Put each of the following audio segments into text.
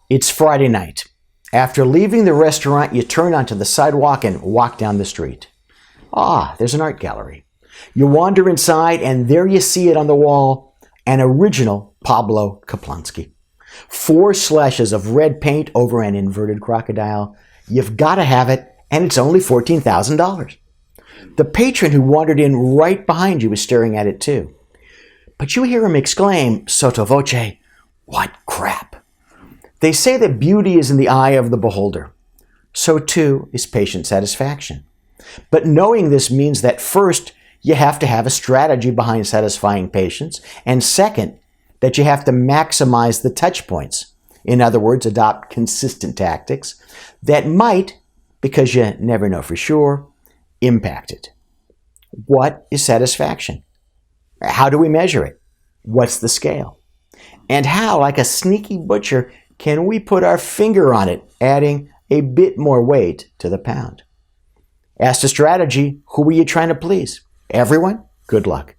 It's Friday night. After leaving the restaurant, you turn onto the sidewalk and walk down the street. There's an art gallery. You wander inside, and there you see it on the wall, an original Pablo Kaplonsky. 4 slashes of red paint over an inverted crocodile. You've got to have it, and it's only $14,000. The patron who wandered in right behind you is staring at it too. But you hear him exclaim, sotto voce, "What crap!" They say that beauty is in the eye of the beholder. So too is patient satisfaction. But knowing this means that first, you have to have a strategy behind satisfying patients, and second, that you have to maximize the touch points. In other words, adopt consistent tactics that might, because you never know for sure, impact it. What is satisfaction? How do we measure it? What's the scale? And how, like a sneaky butcher, can we put our finger on it, adding a bit more weight to the pound? As to strategy, who are you trying to please? Everyone? Good luck.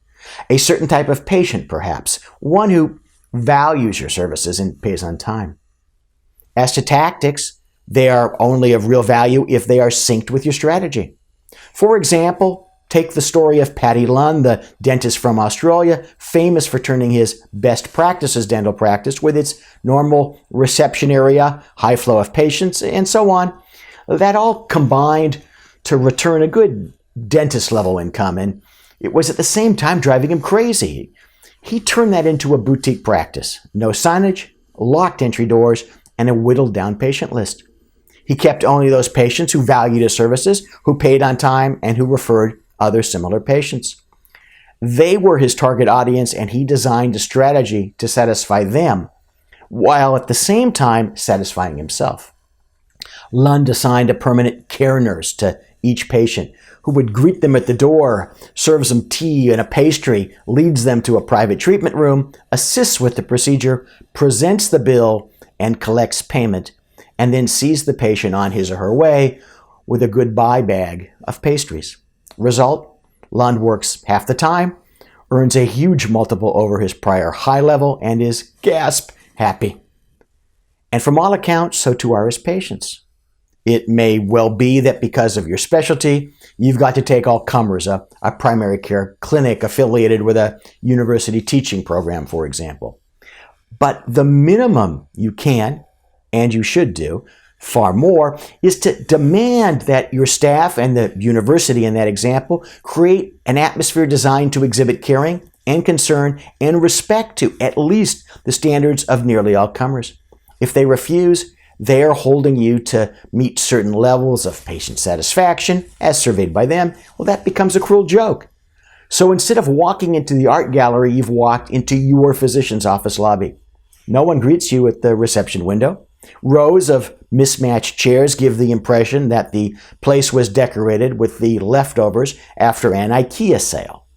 A certain type of patient, perhaps, one who values your services and pays on time. As to tactics, they are only of real value if they are synced with your strategy. For example, take the story of Paddy Lunn, the dentist from Australia, famous for turning his best practices dental practice with its normal reception area, high flow of patients, and so on. That all combined to return a good dentist level income, and it was at the same time driving him crazy. He turned that into a boutique practice. No signage, locked entry doors, and a whittled down patient list. He kept only those patients who valued his services, who paid on time, and who referred other similar patients. They were his target audience, and he designed a strategy to satisfy them, while at the same time satisfying himself. Lund assigned a permanent care nurse to each patient, who would greet them at the door, serves them tea and a pastry, leads them to a private treatment room, assists with the procedure, presents the bill, and collects payment, and then sees the patient on his or her way with a goodbye bag of pastries. Result, Lund works half the time, earns a huge multiple over his prior high level, and is, gasp, happy. And from all accounts, so too are his patients. It may well be that because of your specialty, you've got to take all comers, a primary care clinic affiliated with a university teaching program, for example. But the minimum you can, and you should do, far more, is to demand that your staff and the university in that example create an atmosphere designed to exhibit caring and concern and respect to at least the standards of nearly all comers. If they refuse, they are holding you to meet certain levels of patient satisfaction, as surveyed by them. Well, that becomes a cruel joke. So instead of walking into the art gallery, you've walked into your physician's office lobby. No one greets you at the reception window. Rows of mismatched chairs give the impression that the place was decorated with the leftovers after an IKEA sale.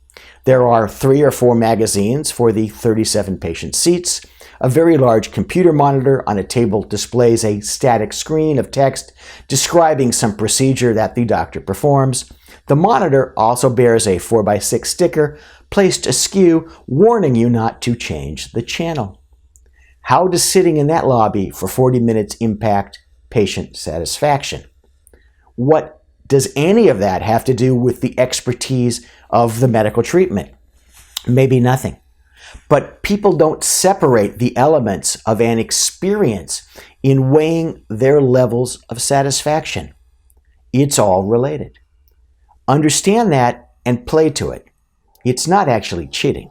There are 3 or 4 magazines for the 37 patient seats. A very large computer monitor on a table displays a static screen of text describing some procedure that the doctor performs. The monitor also bears a 4x6 sticker placed askew, warning you not to change the channel. How does sitting in that lobby for 40 minutes impact patient satisfaction? What does any of that have to do with the expertise of the medical treatment? Maybe nothing. But people don't separate the elements of an experience in weighing their levels of satisfaction. It's all related. Understand that and play to it. It's not actually cheating.